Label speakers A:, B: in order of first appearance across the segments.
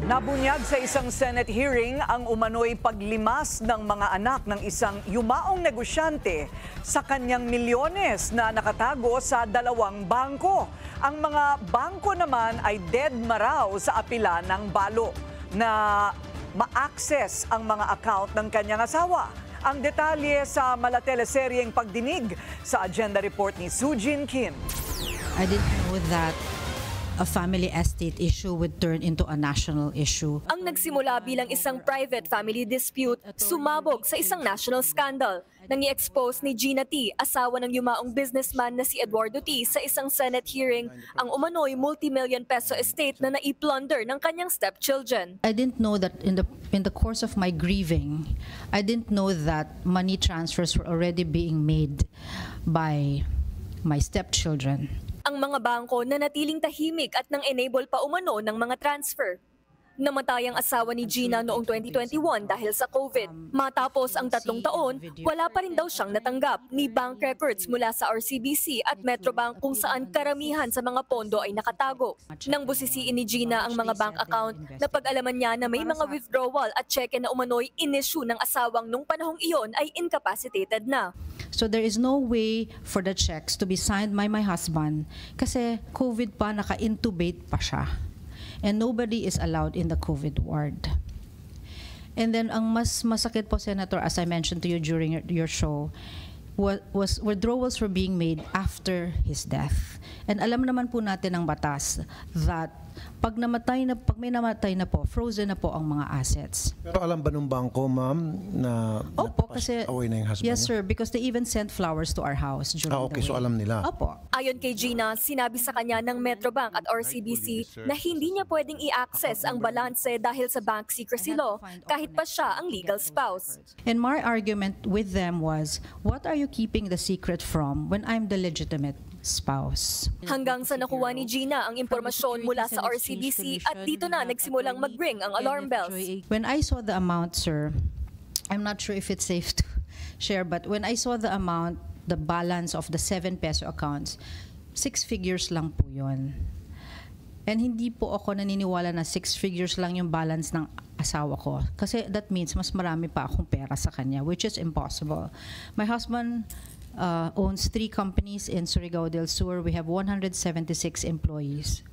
A: Nabunyag sa isang Senate hearing ang umano'y paglimas ng mga anak ng isang yumaong negosyante sa kanyang milyones na nakatago sa dalawang bangko. Ang mga bangko naman ay deadma raw sa apila ng balo na ma-access ang mga account ng kanyang asawa. Ang detalye sa malateleseryeng pagdinig sa agenda report ni Sujin Kim.
B: I didn't know that a family estate issue would turn into a national issue.
C: Ang nagsimula bilang isang private family dispute, sumabog sa isang national scandal. Nang i-expose ni Gina T., asawa ng yumaong businessman na si Eduardo T., sa isang Senate hearing, ang umano'y multi-million peso estate na naiplunder ng kanyang stepchildren.
B: I didn't know that in the course of my grieving, I didn't know that money transfers were already being made by my stepchildren.
C: Ang mga bangko na natiling tahimik at nang enable pa umano ng mga transfer. Namatay ang asawa ni Gina noong 2021 dahil sa COVID. Matapos ang 3 taon, wala pa rin daw siyang natanggap ni bank records mula sa RCBC at Metrobank kung saan karamihan sa mga pondo ay nakatago. Nang busisiin ni Gina ang mga bank account, napag-alaman niya na may mga withdrawal at cheque na umano'y in-issue ng asawang nung panahong iyon ay incapacitated na.
B: So there is no way for the checks to be signed by my husband kasi COVID pa, naka-intubate pa siya. And nobody is allowed in the COVID ward. And then ang mas masakit po, Senator, as I mentioned to you during your show, was withdrawals were being made after his death. And alam naman po natin ng batas that pag may namatay na po, frozen na po ang mga assets.
D: Pero alam ba nung bangko, ma'am, na
B: Opo, kasi
D: away na yung husband
B: yes,
D: niya?
B: sir, because they even sent flowers to our house during
D: Okay,
B: the
D: so
B: way.
D: alam nila.
B: Opo.
C: Ayon kay Gina, sinabi sa kanya ng Metrobank at RCBC na hindi niya pwedeng i-access ang balanse dahil sa bank secrecy law kahit pa siya ang legal spouse.
B: And my argument with them was, what are you keeping the secret from when I'm the legitimate spouse?
C: Hanggang sa nakuha ni Gina ang impormasyon mula sa RCBC at dito na nagsimulang mag-ring ang alarm bells.
B: When I saw the amount, sir, I'm not sure if it's safe to share, but when I saw the amount, the balance of the 7 peso accounts, 6 figures lang po yun. And hindi po ako naniniwala na 6 figures lang yung balance ng asawa ko. Kasi that means mas marami pa akong pera sa kanya, which is impossible. My husband owns 3 companies in Surigao del Sur. We have 176 employees.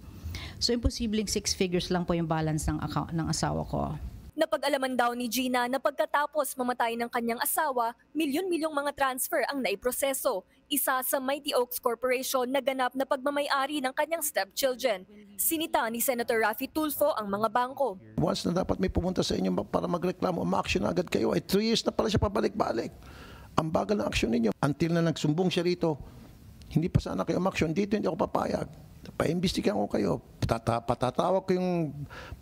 B: So imposibleng 6 figures lang po yung balance ng account ng asawa ko.
C: Napag-alaman daw ni Gina na pagkatapos mamatay ng kanyang asawa, milyon-milyong mga transfer ang naiproseso. Isa sa Mighty Oaks Corporation na ganap na pagmamay-ari ng kanyang stepchildren. Sinita ni Senator Raffy Tulfo ang mga bangko.
D: Once na dapat may pumunta sa inyo para magreklamo, ma-action agad kayo. 3 years na pala siya pabalik-balik. Ang bagal ng action ninyo. Until na nagsumbong siya rito, hindi pa sana kayo ma-action. Dito hindi ako papayag. Paimbestigahan ko kayo. Patatawag ko yung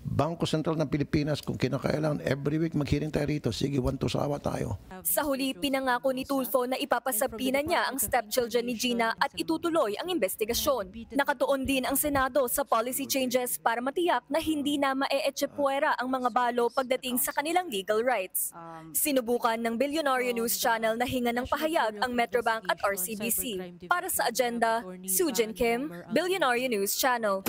D: Bangko Sentral ng Pilipinas kung kinakailangan. Every week mag-hearing tayo rito. Sige, 1 to sawa tayo.
C: Sa huli, pinangako ni Tulfo na ipapasabina niya ang stepchildren ni Gina at itutuloy ang investigasyon. Nakatuon din ang Senado sa policy changes para matiyak na hindi na mae-echepuera ang mga balo pagdating sa kanilang legal rights. Sinubukan ng Billionaire News Channel na hinga ng pahayag ang Metrobank at RCBC. Para sa agenda, Sujin Kim, Billionaire News Channel.